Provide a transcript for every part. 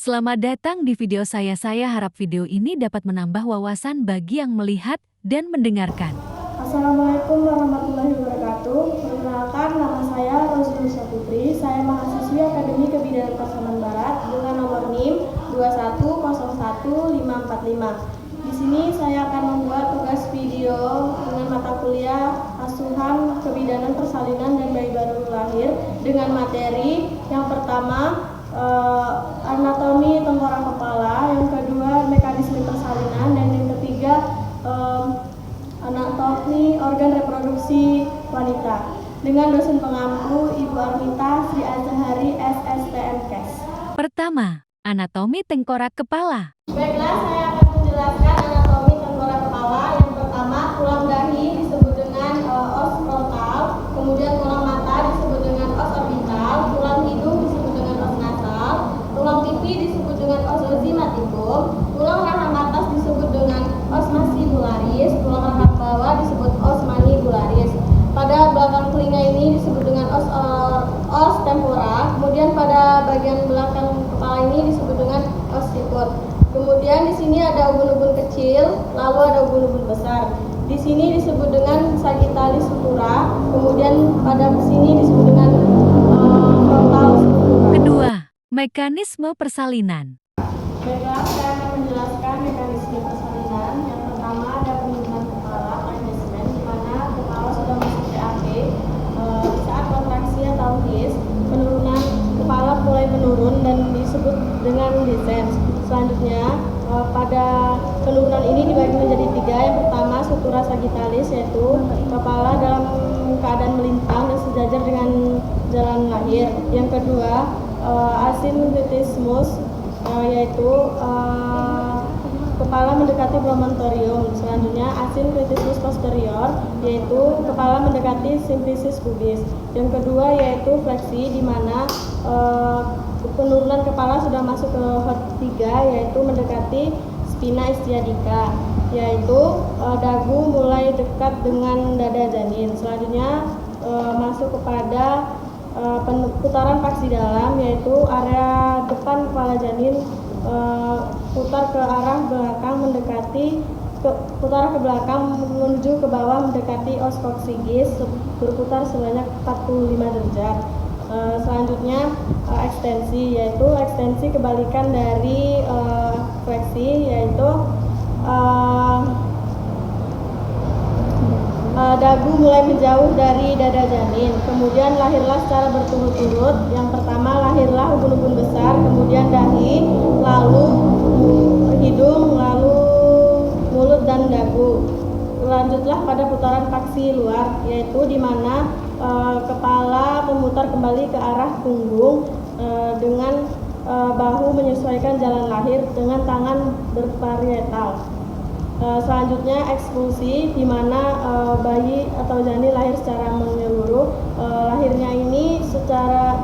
Selamat datang di video saya. Saya harap video ini dapat menambah wawasan bagi yang melihat dan mendengarkan. Assalamualaikum warahmatullahi wabarakatuh. Perkenalkan, nama saya Rozilusya Putri. Saya mahasiswi Akademi Kebidanan Pasaman Barat dengan nomor NIM 2101545. Di sini saya akan membuat tugas video dengan mata kuliah Asuhan Kebidanan Persalinan dan Bayi Baru Lahir dengan materi yang pertama anatomi tengkorak kepala, yang kedua mekanisme persalinan, dan yang ketiga anatomi organ reproduksi wanita dengan dosen pengampu Ibu Armita Sri Azhari SSTM Kes. Pertama, anatomi tengkorak kepala. Baiklah, saya akan menjelaskan anatomi tengkorak kepala. Yang pertama, tulang dahi disebut dengan os frontal, kemudian tulang mata disebut dengan os orbital, tulang hidung disebut dengan os nasal, tulang pipi disebut dengan os ozymaticum, tulang rahang atas disebut dengan os maxillularis, tulang rahang bawah disebut os mandibulosus. Pada belakang telinga ini disebut dengan os tempora, kemudian pada bagian belakang kepala ini disebut dengan os siput. Kemudian di sini ada ubun-ubun kecil, lalu ada ubun-ubun besar. Di sini disebut dengan sagittalis sutura, kemudian pada sini disebut dengan frontal sutura. Kedua, mekanisme persalinan. Baiklah, saya akan menjelaskan mekanisme persalinan. Yang pertama ada penurunan kepala, placement, di mana kepala sudah masuk PAP. Di saat kontraksi atau his, penurunan kepala mulai menurun dan disebut dengan descent. Selanjutnya, pada penurunan ini dibagi menjadi tiga. Yang pertama, sutura sagittalis, yaitu kepala dalam keadaan melintang dan sejajar dengan jalan lahir. Yang kedua, asynclitismus, yaitu kepala mendekati promontorium. Selanjutnya asynclitismus posterior, yaitu kepala mendekati symphysis pubis. Yang kedua yaitu fleksi, di mana penurunan kepala sudah masuk ke hot 3, yaitu mendekati spina ischiadica, yaitu dagu mulai dekat dengan dada janin. Selanjutnya masuk kepada putaran paksi dalam, yaitu area depan kepala janin putar ke arah belakang putar ke belakang menuju ke bawah mendekati os coccygeus, berputar sebanyak 45 derajat. Selanjutnya ekstensi, yaitu ekstensi kebalikan dari fleksi, yaitu dagu mulai menjauh dari dada janin. Kemudian lahirlah secara berturut-turut. Yang pertama lahirlah ubun-ubun besar, kemudian dahi, lalu hidung, lalu mulut dan dagu. Lanjutlah pada putaran paksi luar, yaitu di mana kepala memutar kembali ke arah punggung dengan bahu menyesuaikan jalan lahir dengan tangan berparietal. Selanjutnya ekspulsi, di mana bayi atau janin lahir secara menyeluruh. Lahirnya ini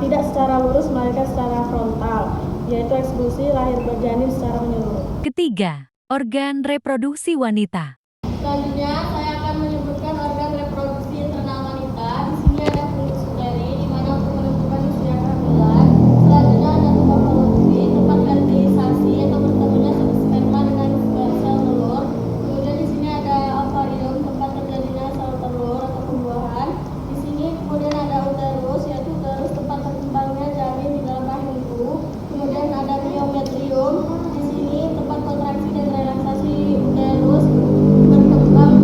tidak secara lurus melainkan secara frontal, yaitu ekspulsi lahir berjanin secara menyeluruh. Ketiga, organ reproduksi wanita. Selanjutnya saya akan menyebutkan organ reproduksi internal wanita. Di sini ada fundus uteri, di mana untuk menentukan usia kehamilan. Selanjutnya ada tempat produksi, tempat fertilisasi atau bertemunya sperma dengan sel telur. Kemudian di sini ada ovarium, tempat terjadinya sel telur atau pembuahan. Di sini kemudian ada uterus, yaitu uterus tempat berkembangnya janin di dalam rahim ibu. Kemudian ada myometrium, di sini tempat kontraksi dan relaksasi uterus berkembang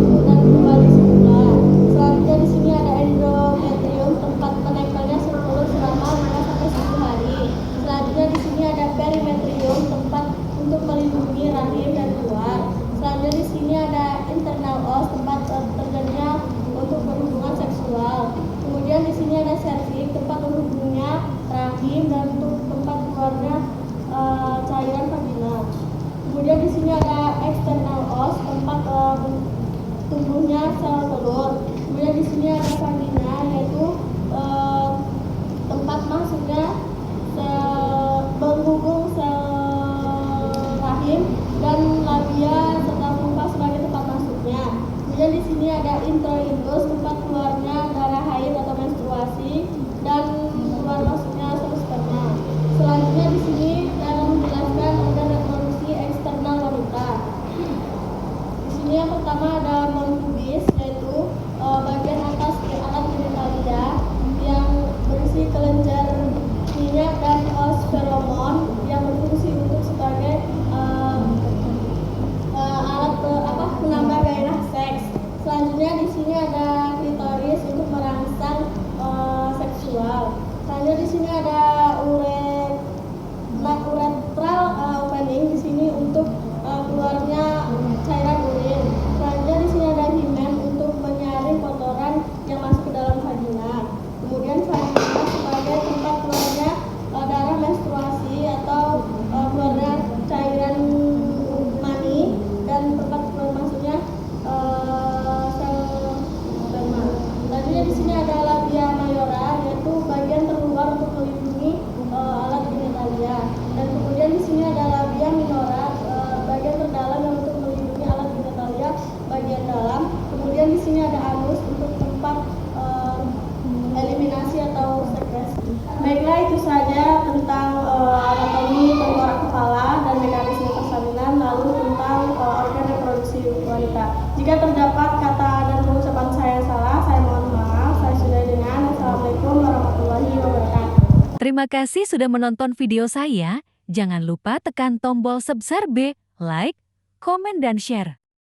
warahmatullahi wabarakatuh. Terima kasih sudah menonton video saya. Jangan lupa tekan tombol subscribe, like, komen, dan share.